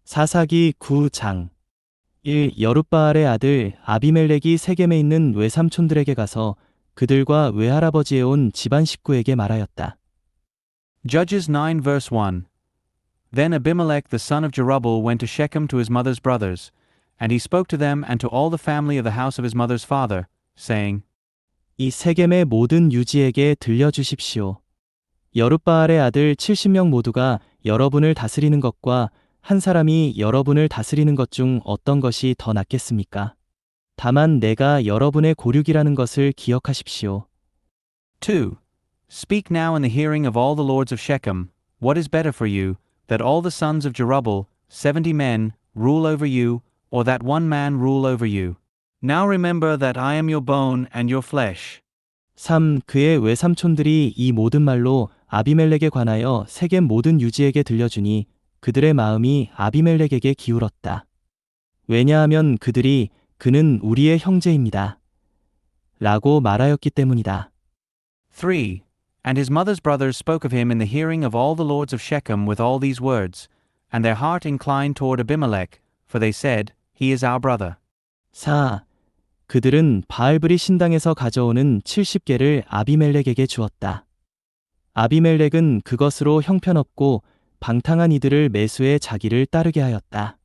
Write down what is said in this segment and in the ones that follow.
사사기 9장 1. 여룻바알의 아들 아비멜렉이 세겜에 있는 외삼촌들에게 가서 그들과 외할아버지에 온 집안 식구에게 말하였다. Judges 9 verse 1. Then Abimelech the son of Jerubbaal went to Shechem to his mother's brothers, and he spoke to them and to all the family of the house of his mother's father, saying, 이 세겜의 모든 유지에게 들려주십시오. 여룻바알의 아들 70명 모두가 여러분을 다스리는 것과 한 사람이 여러분을 다스리는 것 중 어떤 것이 더 낫겠습니까? 다만 내가 여러분의 고륙이라는 것을 기억하십시오. 2. Speak now in the hearing of all the lords of Shechem, what is better for you, that all the sons of Jerubbaal, 70 men, rule over you, or that one man rule over you? Now remember that I am your bone and your flesh. 3. 그의 외삼촌들이 이 모든 말로 아비멜렉에 관하여 세겜 모든 유지에게 들려주니 그들의 마음이 아비멜렉에게 기울었다. 왜냐하면 그들이 그는 우리의 형제입니다. 라고 말하였기 때문이다. 3. And his mother's brothers spoke of him in the hearing of all the lords of Shechem with all these words, and their heart inclined toward Abimelech, for they said, He is our brother. 4. 그들은 바알브리 신당에서 가져오는 70개를 아비멜렉에게 주었다. 아비멜렉은 그것으로 형편없고 방탕한 이들을 매수해 자기를 따르게 하였다.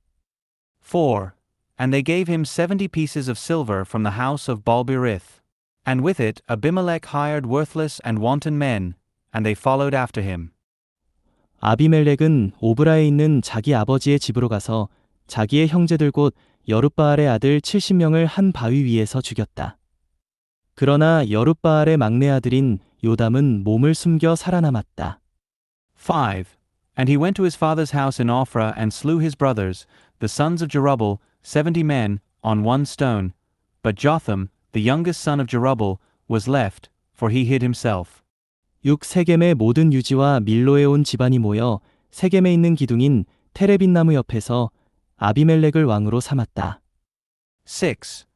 4. And they gave him 70 pieces of silver from the house of Balberith. And with it Abimelech hired worthless and wanton men, and they followed after him. 아비멜렉은 오브라에 있는 자기 아버지의 집으로 가서 자기의 형제들 곧 여룻바알의 아들 70명을 한 바위 위에서 죽였다. 그러나 여룻바알의 막내 아들인 요담은 몸을 숨겨 살아남았다. 5. And he went to his father's house in Ophrah and slew his brothers, the sons of Jerubbaal, 70 men, on one stone. But Jotham, the youngest son of Jerubbaal, was left, for he hid himself. 6. 세겜의 모든 유지와 밀로에 온 집안이 모여 세겜에 있는 기둥인 테레빈 나무 옆에서 아비멜렉을 왕으로 삼았다. 6.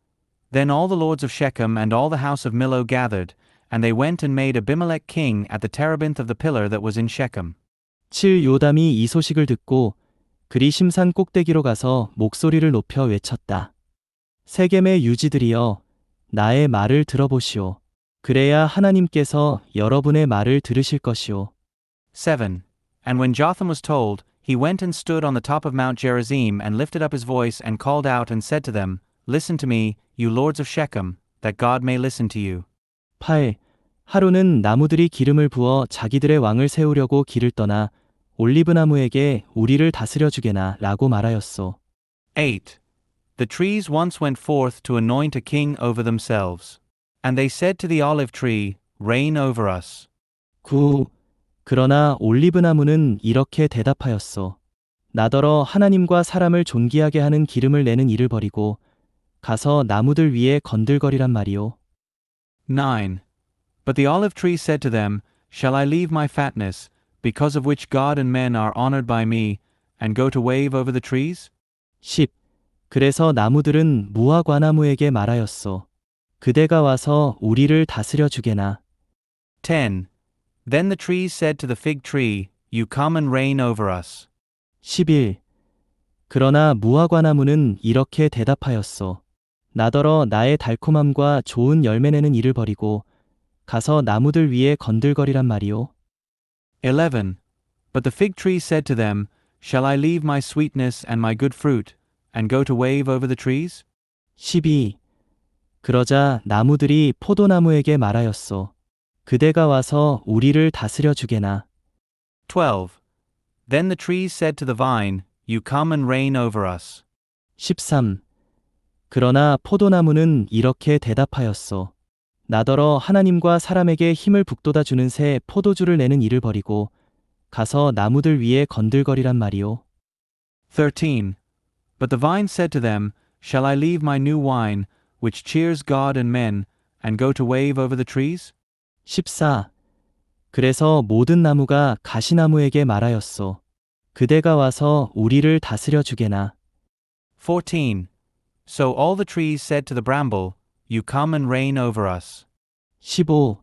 Then all the lords of Shechem and all the house of Millo gathered, and they went and made Abimelech king at the terebinth of the pillar that was in Shechem. 7. 요담이 이 소식을 듣고 그리 심산 꼭대기로 가서 목소리를 높여 외쳤다. 세겜의 유지들이여, 나의 말을 들어보시오. 그래야 하나님께서 여러분의 말을 들으실 것이오. 7. And when Jotham was told, he went and stood on the top of Mount Gerizim and lifted up his voice and called out and said to them, Listen to me, you lords of Shechem, that God may listen to you. 8. 하루는 나무들이 기름을 부어 자기들의 왕을 세우려고 길을 떠나 올리브 나무에게 우리를 다스려 주게나 라고 말하였소. 8. The trees once went forth to anoint a king over themselves. And they said to the olive tree, Reign over us. 9. 그러나 올리브 나무는 이렇게 대답하였소. 나더러 하나님과 사람을 존귀하게 하는 기름을 내는 일을 버리고 가서 나무들 위에 건들거리란 말이오. 9. But the olive tree said to them, Shall I leave my fatness, because of which God and men are honored by me, and go to wave over the trees? 10. 그래서 나무들은 무화과나무에게 말하였소. 그대가 와서 우리를 다스려 주게나. 10. Then the trees said to the fig tree, You come and reign over us. 11. 그러나 무화과나무는 이렇게 대답하였소. 나더러 나의 달콤함과 좋은 열매 내는 일을 버리고 가서 나무들 위에 건들거리란 말이오. 11. But the fig tree said to them, Shall I leave my sweetness and my good fruit, and go to wave over the trees? 12. 그러자 나무들이 포도나무에게 말하였소. 그대가 와서 우리를 다스려 주게나. 12. Then the trees said to the vine, You come and reign over us. 13. 그러나 포도나무는 이렇게 대답하였소. 나더러 하나님과 사람에게 힘을 북돋아 주는 새 포도주를 내는 일을 버리고 가서 나무들 위에 건들거리란 말이오. 13. But the vine said to them, Shall I leave my new wine, which cheers God and men, and go to wave over the trees? 14. 그래서 모든 나무가 가시나무에게 말하였소. 그대가 와서 우리를 다스려 주게나. 14. So all the trees said to the bramble, You come and reign over us. 15.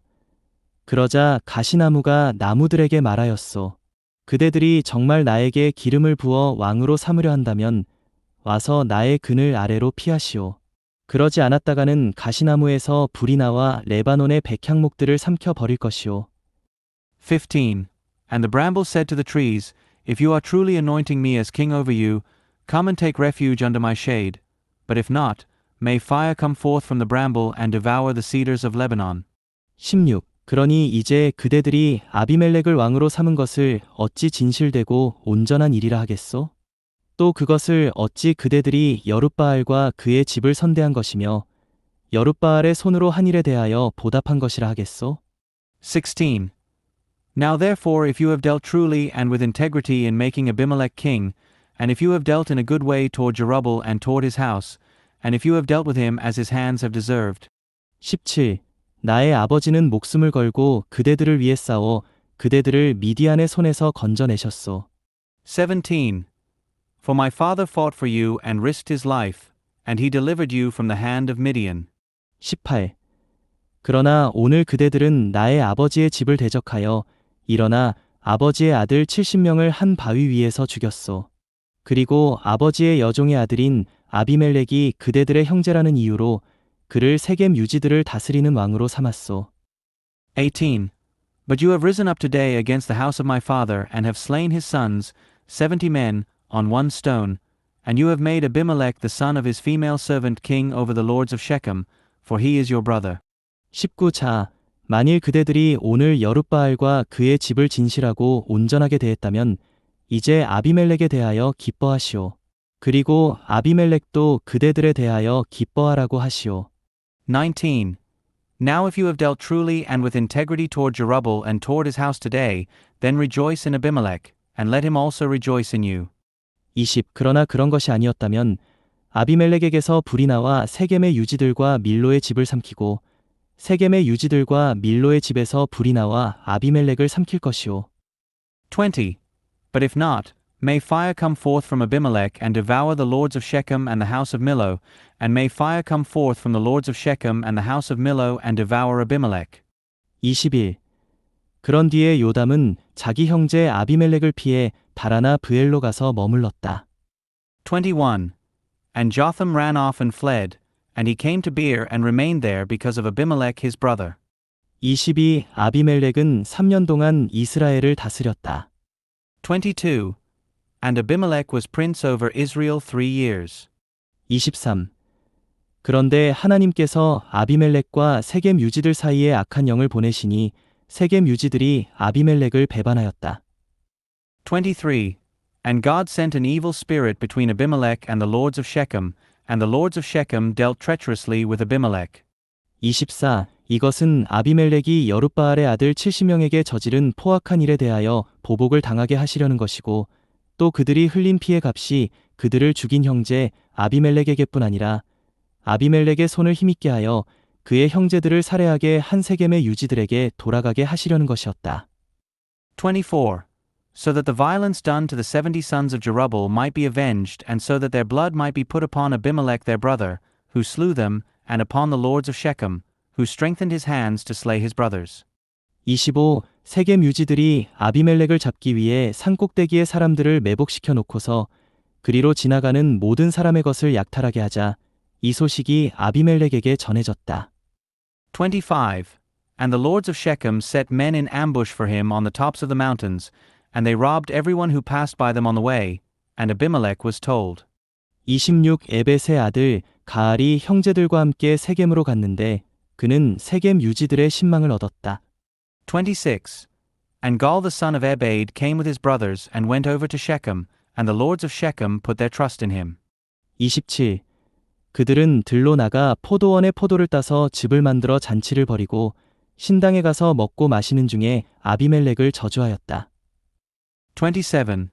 그러자 가시나무가 나무들에게 말하였소. 그대들이 정말 나에게 기름을 부어 왕으로 삼으려 한다면 와서 나의 그늘 아래로 피하시오. 그러지 않았다가는 가시나무에서 불이 나와 레바논의 백향목들을 삼켜 버릴 것이오. 15. And the bramble said to the trees, If you are truly anointing me as king over you, come and take refuge under my shade. But if not, may fire come forth from the bramble and devour the cedars of Lebanon. 16. 그러니 이제 그대들이 아비멜렉을 왕으로 삼은 것을 어찌 진실되고 온전한 일이라 하겠소? 또 그것을 어찌 그대들이 여룻바알과 그의 집을 선대한 것이며 여룻바알의 손으로 한 일에 대하여 보답한 것이라 하겠소? 16. Now therefore, if you have dealt truly and with integrity in making Abimelech king, and if you have dealt in a good way toward Jerubbaal and toward his house, and if you have dealt with him as his hands have deserved. 17. 나의 아버지는 목숨을 걸고 그대들을 위해 싸워 그대들을 미디안의 손에서 건져내셨소. 17. For my father fought for you and risked his life, and he delivered you from the hand of Midian. 18. 그러나 오늘 그대들은 나의 아버지의 집을 대적하여 일어나 아버지의 아들 70명을 한 바위 위에서 죽였소. 그리고 아버지의 여종의 아들인 아비멜렉이 그대들의 형제라는 이유로 그를 세겜 유지들을 다스리는 왕으로 삼았소. 18. But you have risen up today against the house of my father, and have slain his sons, 70 men, on one stone, and you have made Abimelech the son of his female servant king over the lords of Shechem, for he is your brother. 19. 자, 만일 그대들이 오늘 여룻바알과 그의 집을 진실하고 온전하게 대했다면 이제 아비멜렉에 대하여 기뻐하시오. 그리고 아비멜렉도 그대들에 대하여 기뻐하라고 하시오. 19. Now if you have dealt truly and with integrity toward Jerubbaal and toward his house today, then rejoice in Abimelech, and let him also rejoice in you. 20. 그러나 그런 것이 아니었다면 아비멜렉에게서 불이 나와 세겜의 유지들과 밀로의 집을 삼키고 세겜의 유지들과 밀로의 집에서 불이 나와 아비멜렉을 삼킬 것이오. 20. But if not, may fire come forth from Abimelech and devour the lords of Shechem and the house of Millo, and may fire come forth from the lords of Shechem and the house of Millo and devour Abimelech. 21. 그런 뒤에 요담은 자기 형제 아비멜렉을 피해 다라나 브엘로 가서 머물렀다. 21. And Jotham ran off and fled, and he came to Beer and remained there because of Abimelech his brother. 22. 아비멜렉은 3년 동안 이스라엘을 다스렸다. 22. And Abimelech was prince over Israel 3 years. 23. 그런데 하나님께서 아비멜렉과 세겜 유지들 사이에 악한 영을 보내시니 세겜 유지들이 아비멜렉을 배반하였다. 23. And God sent an evil spirit between Abimelech and the lords of Shechem, and the lords of Shechem dealt treacherously with Abimelech. 24. 이것은 아비멜렉이 여룻바알의 아들 70명에게 저지른 포악한 일에 대하여 보복을 당하게 하시려는 것이고 또 그들이 흘린 피의 값이 그들을 죽인 형제 아비멜렉에게뿐 아니라 아비멜렉의 손을 힘있게 하여 그의 형제들을 살해하게 한 세겜의 유지들에게 돌아가게 하시려는 것이었다. 24. So that the violence done to the 70 sons of Jerubbaal might be avenged, and so that their blood might be put upon Abimelech their brother, who slew them, and upon the lords of Shechem, who strengthened his hands to slay his brothers. 25. 세겜 유지들이 아비멜렉을 잡기 위해 산꼭대기의 사람들을 매복시켜 놓고서 그리로 지나가는 모든 사람의 것을 약탈하게 하자 이 소식이 아비멜렉에게 전해졌다. 25. And the lords of Shechem set men in ambush for him on the tops of the mountains, and they robbed everyone who passed by them on the way, and Abimelech was told. 26. 에벳의 아들 가알이 형제들과 함께 세겜으로 갔는데 그는 세겜 유지들의 신망을 얻었다. 26. And Gaal the son of Ebed came with his brothers and went over to Shechem, and the lords of Shechem put their trust in him. 27. 그들은 들로 나가 포도원의 포도를 따서 즙을 만들어 잔치를 벌이고 신당에 가서 먹고 마시는 중에 아비멜렉을 저주하였다. 27.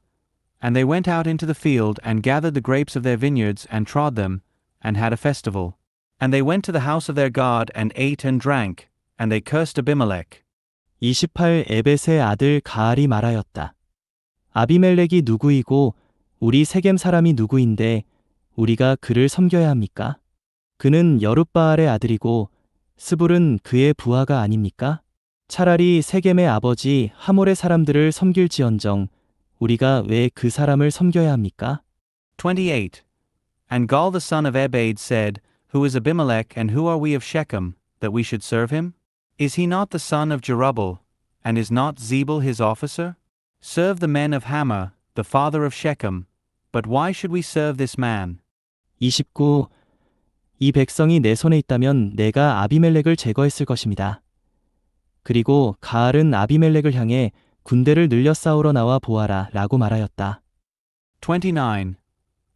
And they went out into the field and gathered the grapes of their vineyards and trod them, and had a festival. And they went to the house of their God and ate and drank, and they cursed Abimelech. 28. 에벳의 아들 가알이 말하였다. 아비멜렉이 누구이고 우리 세겜 사람이 누구인데 우리가 그를 섬겨야 합니까? 그는 여룻바알의 아들이고 스불은 그의 부하가 아닙니까? 차라리 세겜의 아버지 하몰의 사람들을 섬길지언정 우리가 왜 그 사람을 섬겨야 합니까? 28. And Gaal the son of Ebed said, Who is Abimelech, and who are we of Shechem, that we should serve him? Is he not the son of Jerubbaal, and is not Zebul his officer? Serve the men of Hamah, the father of Shechem, but why should we serve this man? 29. 이 백성이 내 손에 있다면 내가 아비멜렉을 제거했을 것입니다. 그리고 가알은 아비멜렉을 향해 군대를 늘려 싸우러 나와 보아라 라고 말하였다. 29.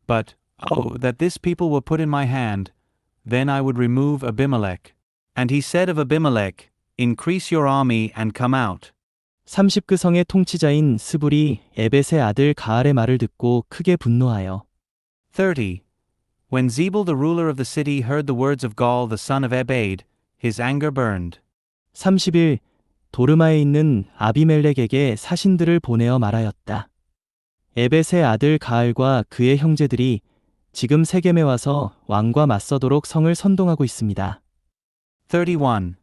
But, oh, that this people were put in my hand, then I would remove Abimelech. And he said of Abimelech, Increase your army and come out. 30 성의 통치자인 스불이 에벳의 아들 가알의 말을 듣고 크게 분노하여 30. When Zebul the ruler of the city heard the words of Gaal the son of Ebed, his anger burned. 31. 도르마에 있는 아비멜렉에게 사신들을 보내어 말하였다. 에벳의 아들 가알과 그의 형제들이 지금 세겜에 와서 왕과 맞서도록 성을 선동하고 있습니다. 31.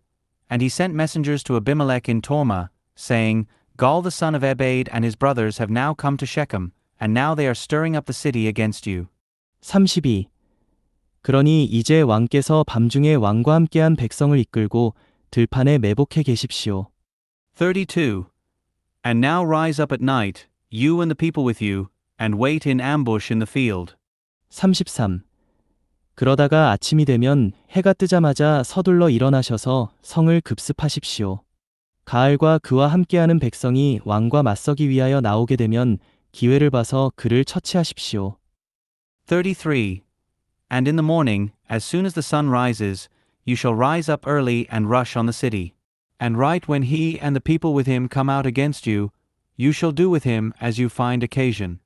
And he sent messengers to Abimelech in Tormah, saying, Gaal the son of Ebed and his brothers have now come to Shechem, and now they are stirring up the city against you. 32. 그러니 이제 왕께서 밤중에 왕과 함께한 백성을 이끌고 들판에 매복해 계십시오. 32. And now rise up at night, you and the people with you, and wait in ambush in the field. 33. 그러다가 아침이 되면 해가 뜨자마자 서둘러 일어나셔서 성을 급습하십시오. 가알과 그와 함께하는 백성이 왕과 맞서기 위하여 나오게 되면 기회를 봐서 그를 처치하십시오. 33. And in the morning, as soon as the sun rises, you shall rise up early and rush on the city. And right when he and the people with him come out against you, you shall do with him as you find occasion.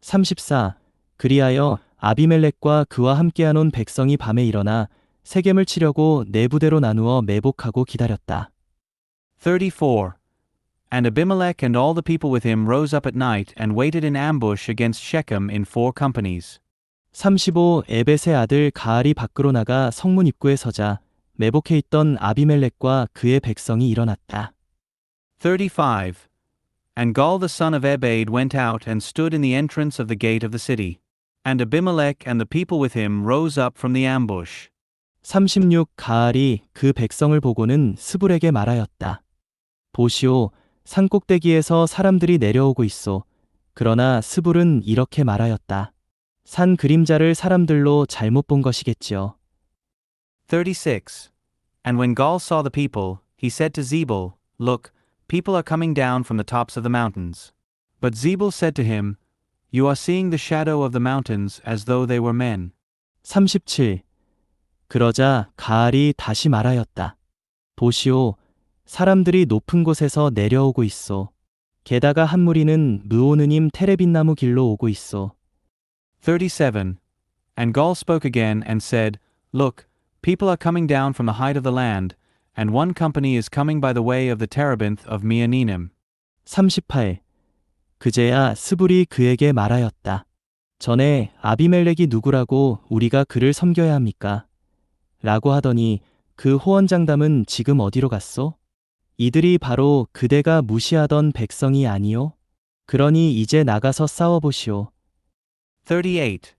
34. 그리하여 아비멜렉과 그와 함께하는 백성이 밤에 일어나 세겜을 치려고 네 부대로 나누어 매복하고 기다렸다. 34. And Abimelech and all the people with him rose up at night and waited in ambush against Shechem in 4 companies. 35. 에벳의 아들 가알이 밖으로 나가 성문 입구에 서자 매복해 있던 아비멜렉과 그의 백성이 일어났다. 35. And Gaal the son of Ebed went out and stood in the entrance of the gate of the city. And Abimelech and the people with him rose up from the ambush. 36. 가알이 그 백성을 보고는 스불에게 말하였다. 보시오, 산꼭대기에서 사람들이 내려오고 있소. 그러나 스불은 이렇게 말하였다. 산 그림자를 사람들로 잘못 본 것이겠지요. 36. And when Gaal saw the people, he said to Zebul, Look, people are coming down from the tops of the mountains. But Zebul said to him, You are seeing the shadow of the mountains as though they were men. 37. 그러자 가알이 다시 말하였다. 보시오, 사람들이 높은 곳에서 내려오고 있소. 게다가 한 무리는 므오느님 테레빈나무 길로 오고 있소. 37. And Gaal spoke again and said, Look, people are coming down from the height of the land, and one company is coming by the way of the terebinth of Meonenim. 38. 그제야 스불이 그에게 말하였다. 전에 아비멜렉이 누구라고 우리가 그를 섬겨야 합니까? 라고 하더니 그 호언장담은 지금 어디로 갔소? 이들이 바로 그대가 무시하던 백성이 아니요? 그러니 이제 나가서 싸워보시오. 38.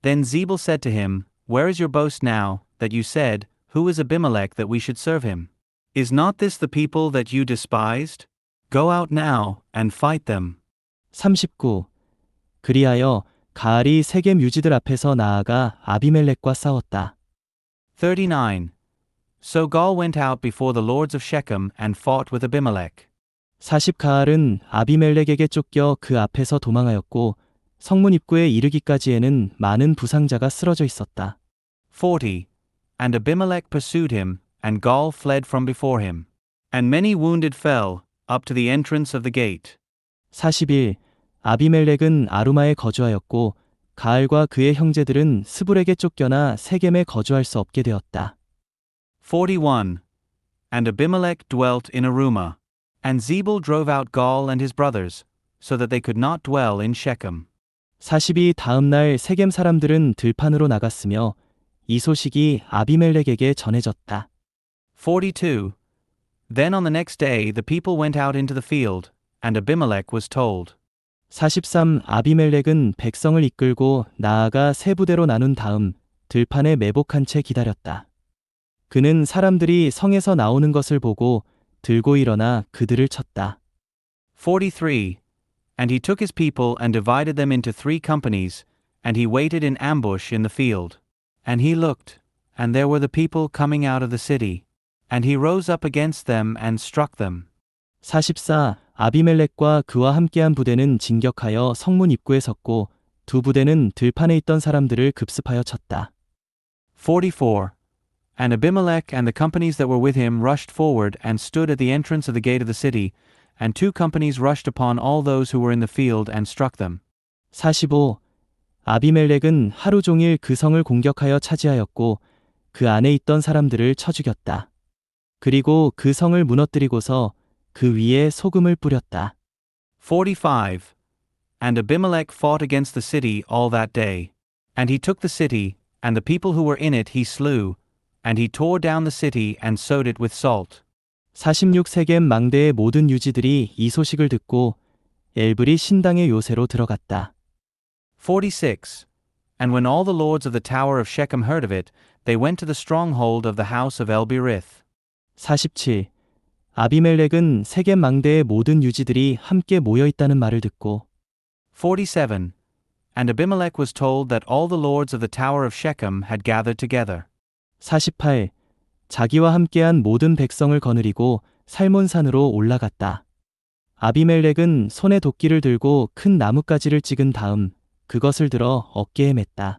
Then Zebul said to him, Where is your boast now, that you said, Who is Abimelech that we should serve him? Is not this the people that you despised? Go out now, and fight them. 39. 그리하여 가알이 세겜 유지들 앞에서 나아가 아비멜렉과 싸웠다. 39. So Gaal went out before the lords of Shechem and fought with Abimelech. 40. 가알은 아비멜렉에게 쫓겨 그 앞에서 도망하였고 성문 입구에 이르기까지에는 많은 부상자가 쓰러져 있었다. 40. And Abimelech pursued him, and Gaal fled from before him. And many wounded fell, up to the entrance of the gate. 41. 아비멜렉은 아루마에 거주하였고 가알과 그의 형제들은 스불에게 쫓겨나 세겜에 거주할 수 없게 되었다. 41. And Abimelech dwelt in Arumah. And Zebul drove out Gaal and his brothers, so that they could not dwell in Shechem. 42. 다음 날 세겜 사람들은 들판으로 나갔으며 이 소식이 아비멜렉에게 전해졌다. 42. Then on the next day the people went out into the field, and Abimelech was told. 43. 아비멜렉은 백성을 이끌고 나아가 세 부대로 나눈 다음 들판에 매복한 채 기다렸다. 그는 사람들이 성에서 나오는 것을 보고 들고 일어나 그들을 쳤다. 43. And he took his people and divided them into 3 companies, and he waited in ambush in the field. And he looked, and there were the people coming out of the city. And he rose up against them and struck them. 44. 아비멜렉과 그와 함께한 부대는 진격하여 성문 입구에 섰고 두 부대는 들판에 있던 사람들을 급습하여 쳤다. 44. And Abimelech and the companies that were with him rushed forward and stood at the entrance of the gate of the city, and 2 companies rushed upon all those who were in the field and struck them. 45. 아비멜렉은 하루 종일 그 성을 공격하여 차지하였고 그 안에 있던 사람들을 쳐 죽였다. 그리고 그 성을 무너뜨리고서 그 위에 소금을 뿌렸다. 45. And Abimelech fought against the city all that day. And he took the city, and the people who were in it he slew, and he tore down the city and sowed it with salt. 46. 세겜 망대의 모든 유지들이 이 소식을 듣고 엘브리 신당의 요새로 들어갔다. 46. And when all the lords of the tower of Shechem heard of it, they went to the stronghold of the house of Elberith. 47. 아비멜렉은 세겜 망대의 모든 유지들이 함께 모여 있다는 말을 듣고 47. And Abimelech was told that all the lords of the tower of Shechem had gathered together. 48. 자기와 함께한 모든 백성을 거느리고 살몬산으로 올라갔다. 아비멜렉은 손에 도끼를 들고 큰 나뭇가지를 찍은 다음 그것을 들어 어깨에 맸다.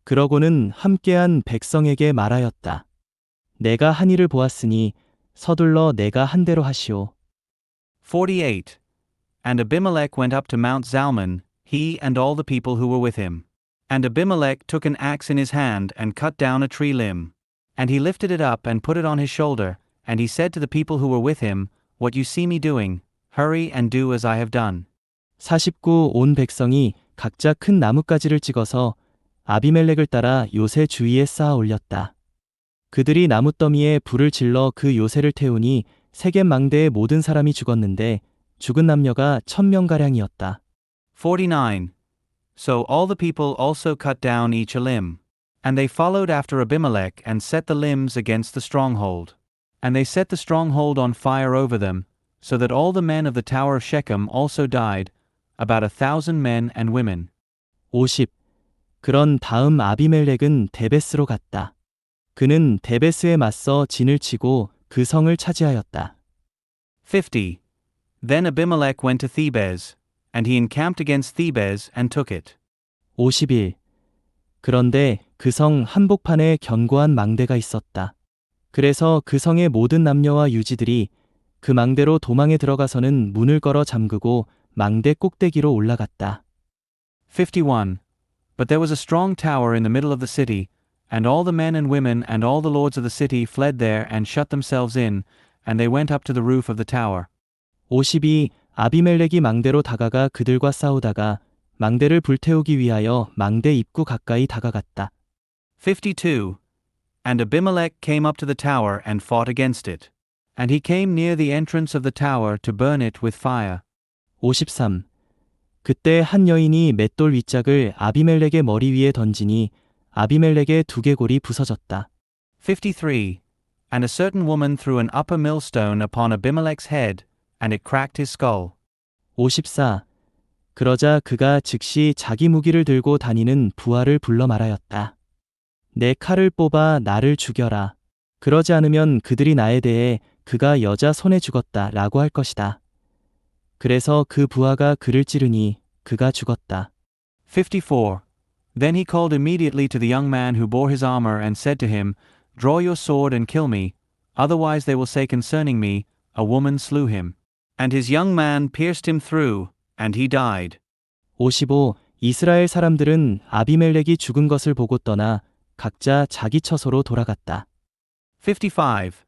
그러고는 함께한 백성에게 말하였다. 내가 한 일을 보았으니 서둘러 내가 한 대로 하시오. 48. And Abimelech went up to Mount Zalmon, he and all the people who were with him. And Abimelech took an axe in his hand and cut down a tree limb. And he lifted it up and put it on his shoulder, and he said to the people who were with him, What you see me doing, hurry and do as I have done. 49. 온 백성이 각자 큰 나뭇가지를 찍어서 아비멜렉을 따라 요새 주위에 쌓아 올렸다. 그들이 나뭇더미에 불을 질러 그 요새를 태우니 세겜 망대의 모든 사람이 죽었는데 죽은 남녀가 1000명가량이었다. 49. So all the people also cut down each a limb. And they followed after Abimelech and set the limbs against the stronghold. And they set the stronghold on fire over them, so that all the men of the tower of Shechem also died, about 1,000 men and women. 50. 그런 다음 아비멜렉은 데베스로 갔다. 그는 데베스에 맞서 진을 치고 그 성을 차지하였다. 50. Then Abimelech went to Thebez, and he encamped against Thebez and took it. 51. 그런데 그 성 한복판에 견고한 망대가 있었다. 그래서 그 성의 모든 남녀와 유지들이 그 망대로 도망에 들어가서는 문을 걸어 잠그고 망대 꼭대기로 올라갔다. 51. But there was a strong tower in the middle of the city, and all the men and women and all the lords of the city fled there and shut themselves in, and they went up to the roof of the tower. 52. 아비멜렉이 망대로 다가가 그들과 싸우다가 망대를 불태우기 위하여 망대 입구 가까이 다가갔다. 52. And Abimelech came up to the tower and fought against it. And he came near the entrance of the tower to burn it with fire. 53. 그때 한 여인이 맷돌 윗짝을 아비멜렉의 머리 위에 던지니 아비멜렉의 두개골이 부서졌다. 53. And a certain woman threw an upper millstone upon Abimelech's head, and it cracked his skull. 54. 그러자 그가 즉시 자기 무기를 들고 다니는 부하를 불러 말하였다. 내 칼을 뽑아 나를 죽여라. 그러지 않으면 그들이 나에 대해 그가 여자 손에 죽었다 라고 할 것이다. 그래서 그 부하가 그를 찌르니 그가 죽었다. 54. Then he called immediately to the young man who bore his armor and said to him, Draw your sword and kill me, otherwise they will say concerning me, A woman slew him. And his young man pierced him through, and he died. 55. 이스라엘 사람들은 아비멜렉이 죽은 것을 보고 떠나 각자 자기 처소로 돌아갔다. 55.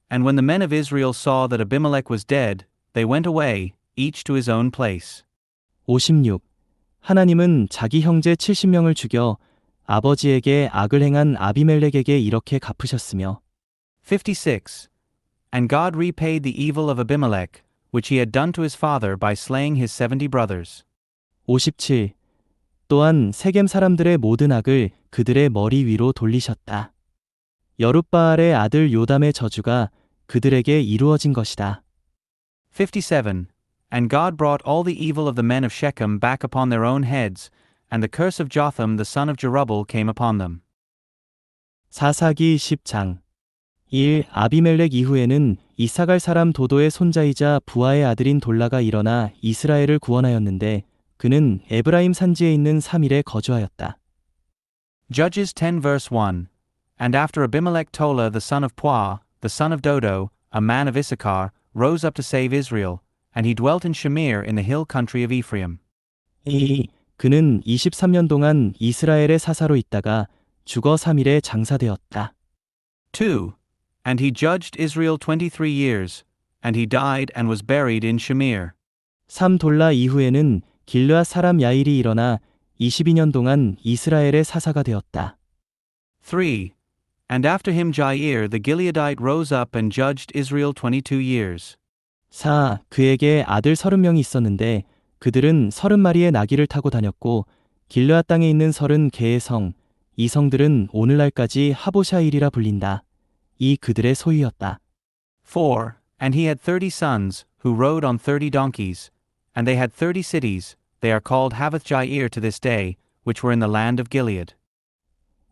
And when the men of Israel saw that Abimelech was dead, they went away, each to his own place. 56. 하나님은 자기 형제 70명을 죽여 아버지에게 악을 행한 아비멜렉에게 이렇게 갚으셨으며 56. And God repaid the evil of Abimelech, which he had done to his father by slaying his 70 brothers. 57. 또한 세겜 사람들의 모든 악을 그들의 머리 위로 돌리셨다. 여룻바알의 아들 요담의 저주가 그들에게 이루어진 것이다. 57. And God brought all the evil of the men of Shechem back upon their own heads, and the curse of Jotham the son of Jerubbaal came upon them. 사사기 10장 1. 아비멜렉 이후에는 이사갈 사람 도도의 손자이자 부하의 아들인 돌라가 일어나 이스라엘을 구원하였는데 그는 에브라임 산지에 있는 사밀에 거주하였다. Judges 10 verse 1. And after Abimelech Tola the son of Puah, the son of Dodo, a man of Issachar, rose up to save Israel, and he dwelt in Shamir in the hill country of Ephraim. 2. 그는 23년 동안 이스라엘의 사사로 있다가 죽어 사밀에 장사되었다. 2. And he judged Israel 23 years, and he died and was buried in Shamir. 3. 돌라 이후에는 길르앗 사람 야일이 일어나 22년 동안 이스라엘의 사사가 되었다. 3. And after him Jair the Gileadite rose up and judged Israel 22 years. 4. 그에게 아들 30명이 있었는데 그들은 30마리의 나귀를 타고 다녔고 길르앗 땅에 있는 30개의 성, 이 성들은 오늘날까지 하보샤일이라 불린다. 이 그들의 소유였다. 4. And he had 30 sons, who rode on 30 donkeys, and they had 30 cities, they are called Havoth Jair to this day, which were in the land of Gilead.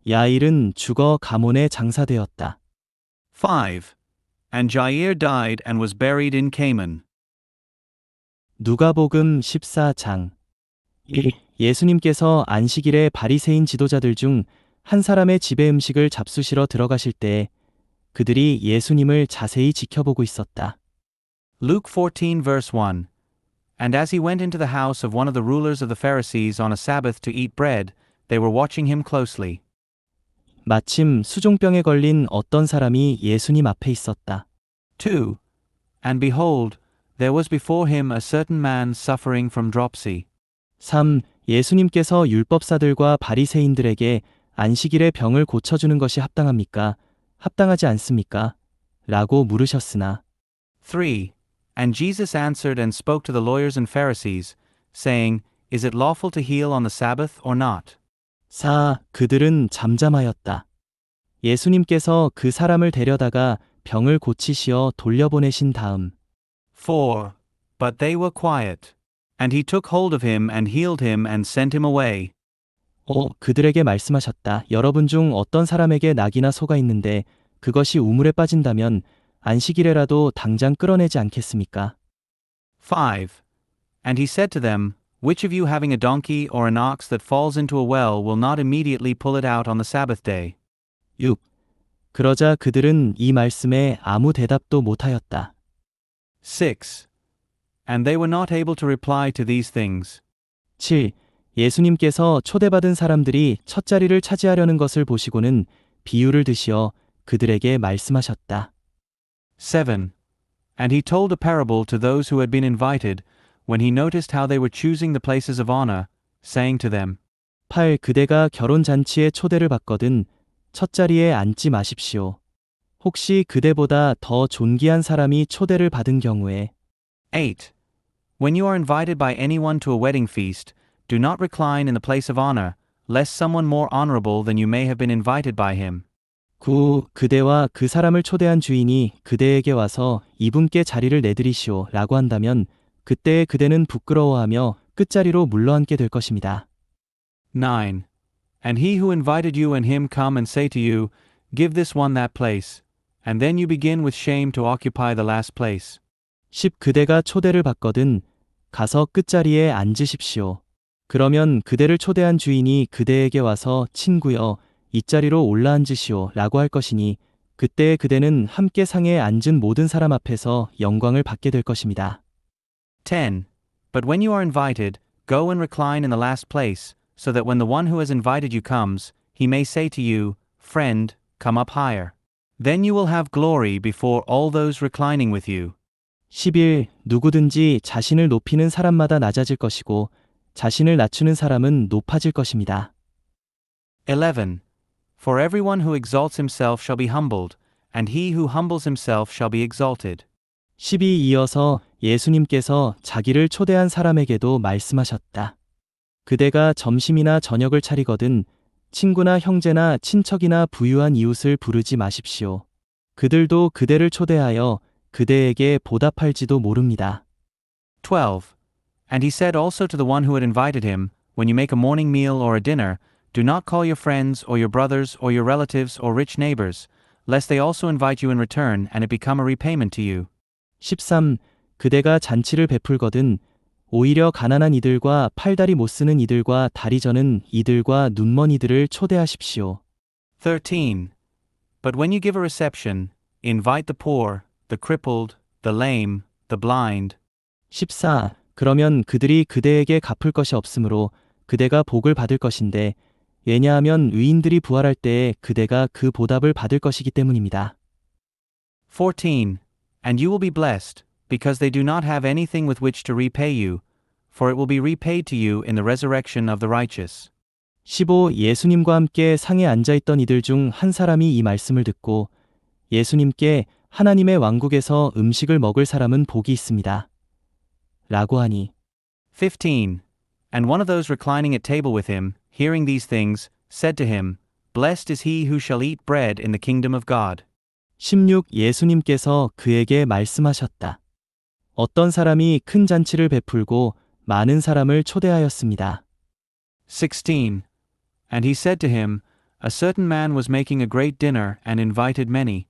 야일은 죽어 가몬에 장사되었다. 5. And Jair died and was buried in Canaan. 누가복음 14장 1. 예수님께서 안식일에 바리새인 지도자들 중 한 사람의 집에 음식을 잡수시러 들어가실 때 그들이 예수님을 자세히 지켜보고 있었다. Luke 14 verse 1. And as he went into the house of one of the rulers of the Pharisees on a Sabbath to eat bread, they were watching him closely. 마침 수종병에 걸린 어떤 사람이 예수님 앞에 있었다. 2. And behold, there was before him a certain man suffering from dropsy. 3. 예수님께서 율법사들과 바리새인들에게 안식일에 병을 고쳐주는 것이 합당합니까? 합당하지 않습니까? 라고 물으셨으나 3. And Jesus answered and spoke to the lawyers and Pharisees, saying, Is it lawful to heal on the Sabbath or not? 4. 그들은 잠잠하였다. 예수님께서 그 사람을 데려다가 병을 고치시어 돌려보내신 다음 4. But they were quiet. And he took hold of him and healed him and sent him away. 그들에게 말씀하셨다. 여러분 중 어떤 사람에게 낙이나 소가 있는데 그것이 우물에 빠진다면 안식일에라도 당장 끌어내지 않겠습니까? 5. And he said to them, Which of you having a donkey or an ox that falls into a well will not immediately pull it out on the Sabbath day? 6. 그러자 그들은 이 말씀에 아무 대답도 못하였다. 6. And they were not able to reply to these things. 7. 예수님께서 초대받은 사람들이 첫자리를 차지하려는 것을 보시고는 비유를 드시어 그들에게 말씀하셨다. 7. And he told a parable to those who had been invited, when he noticed how they were choosing the places of honor, saying to them, 8. 그대가 결혼잔치에 초대를 받거든 첫자리에 앉지 마십시오. 혹시 그대보다 더 존귀한 사람이 초대를 받은 경우에 8. When you are invited by anyone to a wedding feast, do not recline in the place of honor, lest someone more honorable than you may have been invited by him. 9. 그대와 그 사람을 초대한 주인이 그대에게 와서 이분께 자리를 내드리시오 라고 한다면 그때에 그대는 부끄러워하며 끝자리로 물러앉게 될 것입니다. 9. And he who invited you and him come and say to you, Give this one that place, and then you begin with shame to occupy the last place. 10. 그대가 초대를 받거든 가서 끝자리에 앉으십시오. 그러면 그대를 초대한 주인이 그대에게 와서 친구여 이 자리로 올라앉으시오 라고 할 것이니 그때에 그대는 함께 상에 앉은 모든 사람 앞에서 영광을 받게 될 것입니다. 10. But when you are invited, go and recline in the last place, so that when the one who has invited you comes, he may say to you, Friend, come up higher. Then you will have glory before all those reclining with you. 11. 누구든지 자신을 높이는 사람마다 낮아질 것이고 자신을 낮추는 사람은 높아질 것입니다. 11. For everyone who exalts himself shall be humbled, and he who humbles himself shall be exalted. 12. 이어서 예수님께서 자기를 초대한 사람에게도 말씀하셨다. 그대가 점심이나 저녁을 차리거든 친구나 형제나 친척이나 부유한 이웃을 부르지 마십시오. 그들도 그대를 초대하여 그대에게 보답할지도 모릅니다. 12. And he said also to the one who had invited him, When you make a morning meal or a dinner, do not call your friends or your brothers or your relatives or rich neighbors, lest they also invite you in return and it become a repayment to you. 13. 그대가 잔치를 베풀거든 오히려 가난한 이들과 팔다리 못 쓰는 이들과 다리 저는 이들과 눈먼 이들을 초대하십시오. 13. But when you give a reception, invite the poor, the crippled, the lame, the blind. 14. 그러면 그들이 그대에게 갚을 것이 없으므로 그대가 복을 받을 것인데 왜냐하면 의인들이 부활할 때에 그대가 그 보답을 받을 것이기 때문입니다. 14. And you will be blessed, because they do not have anything with which to repay you, for it will be repaid to you in the resurrection of the righteous. 15. 예수님과 함께 상에 앉아있던 이들 중 한 사람이 이 말씀을 듣고 예수님께 하나님의 왕국에서 음식을 먹을 사람은 복이 있습니다. 라고 하니 15. And one of those reclining at table with him, hearing these things, said to him, Blessed is he who shall eat bread in the kingdom of God. 16. 예수님께서 그에게 말씀하셨다. 어떤 사람이 큰 잔치를 베풀고 많은 사람을 초대하였습니다. 16. And he said to him, A certain man was making a great dinner and invited many.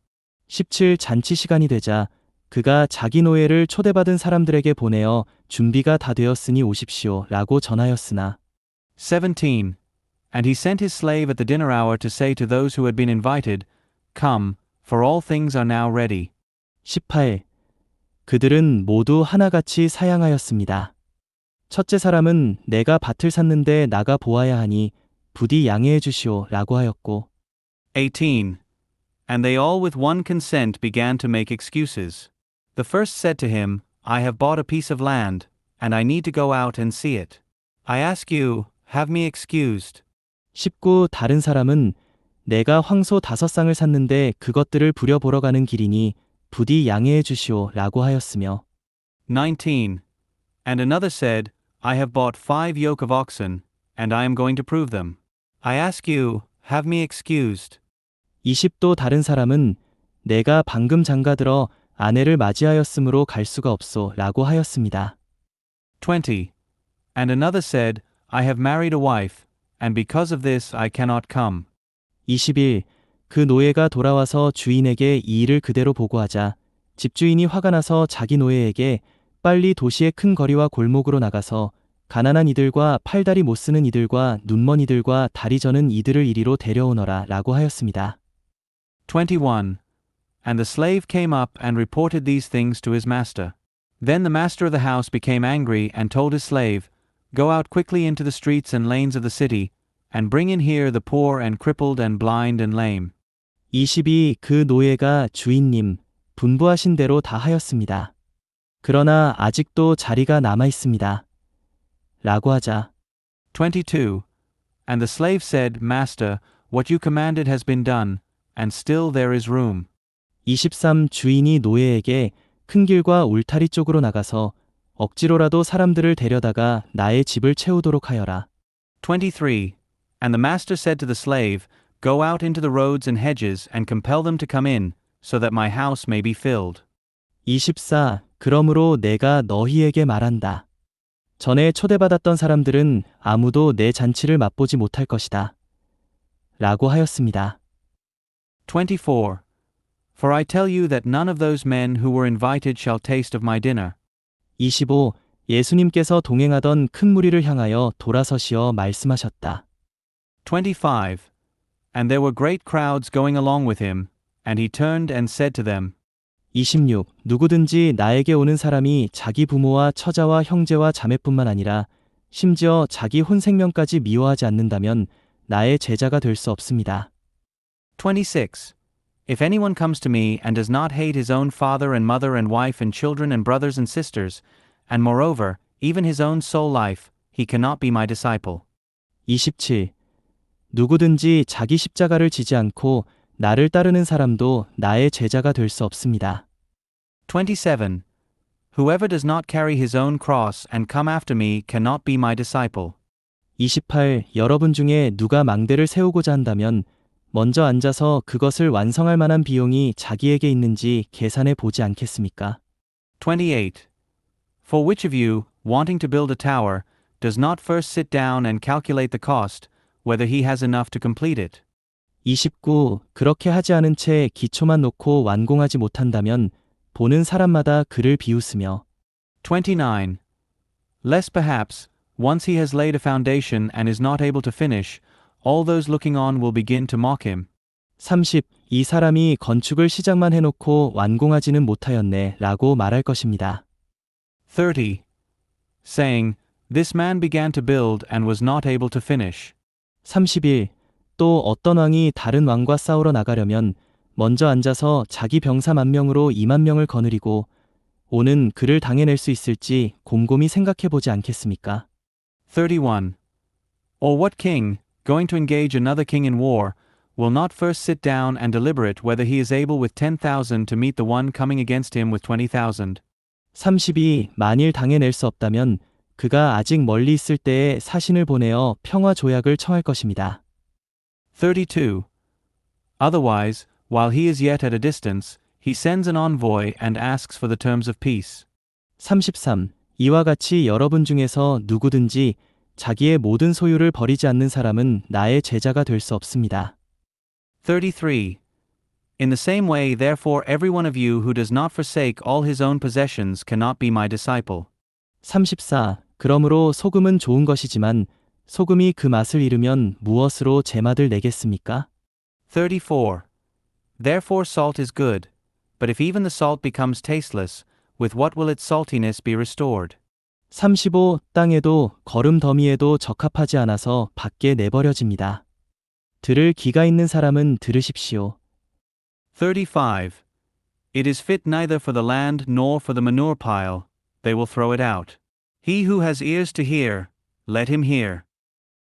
17. 잔치 시간이 되자 그가 자기 노예를 초대받은 사람들에게 보내어 준비가 다 되었으니 오십시오 라고 전하였으나 17. And he sent his slave at the dinner hour to say to those who had been invited, Come, for all things are now ready. 18. 그들은 모두 하나같이 사양하였습니다. 첫째 사람은 내가 밭을 샀는데 나가 보아야 하니 부디 양해해 주시오 라고 하였고 18. And they all with one consent began to make excuses. The first said to him, I have bought a piece of land, and I need to go out and see it. I ask you, have me excused. 19. 다른 사람은 내가 황소 5쌍을 샀는데 그것들을 부려보러 가는 길이니 부디 양해해 주시오 라고 하였으며 19. And another said, I have bought 5 yoke of oxen, and I am going to prove them. I ask you, have me excused. 20도 다른 사람은 내가 방금 장가들어 아내를 맞이하였으므로 갈 수가 없소 라고 하였습니다. 20. And another said, I have married a wife, and because of this I cannot come. 21. 그 노예가 돌아와서 주인에게 이 일을 그대로 보고하자 집주인이 화가 나서 자기 노예에게 빨리 도시의 큰 거리와 골목으로 나가서 가난한 이들과 팔다리 못 쓰는 이들과 눈먼 이들과 다리 저는 이들을 이리로 데려오너라 라고 하였습니다. 21. And the slave came up and reported these things to his master. Then the master of the house became angry and told his slave, Go out quickly into the streets and lanes of the city, and bring in here the poor and crippled and blind and lame. 22. 그 노예가 주인님, 분부하신 대로 다 하였습니다. 그러나 아직도 자리가 남아 있습니다. 라고 하자 22. And the slave said, Master, what you commanded has been done, and still there is room. 23. 주인이 노예에게 큰 길과 울타리 쪽으로 나가서 억지로라도 사람들을 데려다가 나의 집을 채우도록 하여라. 23. And the master said to the slave, Go out into the roads and hedges and compel them to come in, so that my house may be filled. 24. 그러므로 내가 너희에게 말한다. 전에 초대받았던 사람들은 아무도 내 잔치를 맛보지 못할 것이다. 라고 하였습니다. 24. For I tell you that none of those men who were invited shall taste of my dinner. 25. 예수님께서 동행하던 큰 무리를 향하여 돌아서시어 말씀하셨다. 25. And there were great crowds going along with him, and he turned and said to them, 26. 누구든지 나에게 오는 사람이 자기 부모와 처자와 형제와 자매뿐만 아니라 심지어 자기 혼 생명까지 미워하지 않는다면 나의 제자가 될 수 없습니다. 26. If anyone comes to me and does not hate his own father and mother and wife and children and brothers and sisters, and moreover, even his own soul life, he cannot be my disciple. 27. 누구든지 자기 십자가를 지지 않고 나를 따르는 사람도 나의 제자가 될 수 없습니다. 27. Whoever does not carry his own cross and come after me cannot be my disciple. 28. 여러분 중에 누가 망대를 세우고자 한다면 먼저 앉아서 그것을 완성할 만한 비용이 자기에게 있는지 계산해 보지 않겠습니까? 28. For which of you, wanting to build a tower, does not first sit down and calculate the cost, whether he has enough to complete it? 29. 그렇게 하지 않은 채 기초만 놓고 완공하지 못한다면 보는 사람마다 그를 비웃으며 29. Lest perhaps, once he has laid a foundation and is not able to finish, all those looking on will begin to mock him. 30. 이 사람이 건축을 시작만 해놓고 완공하지는 못하였네 라고 말할 것입니다. 30. Saying, This man began to build and was not able to finish. 31. 또 어떤 왕이 다른 왕과 싸우러 나가려면 먼저 앉아서 자기 병사 10,000명으로 20,000명을 거느리고 오는 그를 당해낼 수 있을지 곰곰이 생각해 보지 않겠습니까? 31. Or what king, going to engage another king in war, will not first sit down and deliberate whether he is able with 10,000 to meet the one coming against him with 20,000? 32. 만일 당해낼 수 없다면 그가 아직 멀리 있을 때에 사신을 보내어 평화 조약을 청할 것입니다. 32. Otherwise, while he is yet at a distance, he sends an envoy and asks for the terms of peace. 33. 이와 같이 여러분 중에서 누구든지 자기의 모든 소유를 버리지 않는 사람은 나의 제자가 될 수 없습니다. 33. In the same way, therefore, every one of you who does not forsake all his own possessions cannot be my disciple. 34. 그러므로 소금은 좋은 것이지만 소금이 그 맛을 잃으면 무엇으로 제 맛을 내겠습니까? 34. Therefore salt is good, but if even the salt becomes tasteless, with what will its saltiness be restored? 35. 땅에도 거름 더미에도 적합하지 않아서 밖에 내버려집니다. 들을 귀가 있는 사람은 들으십시오. 35. It is fit neither for the land nor for the manure pile, they will throw it out. He who has ears to hear, let him hear.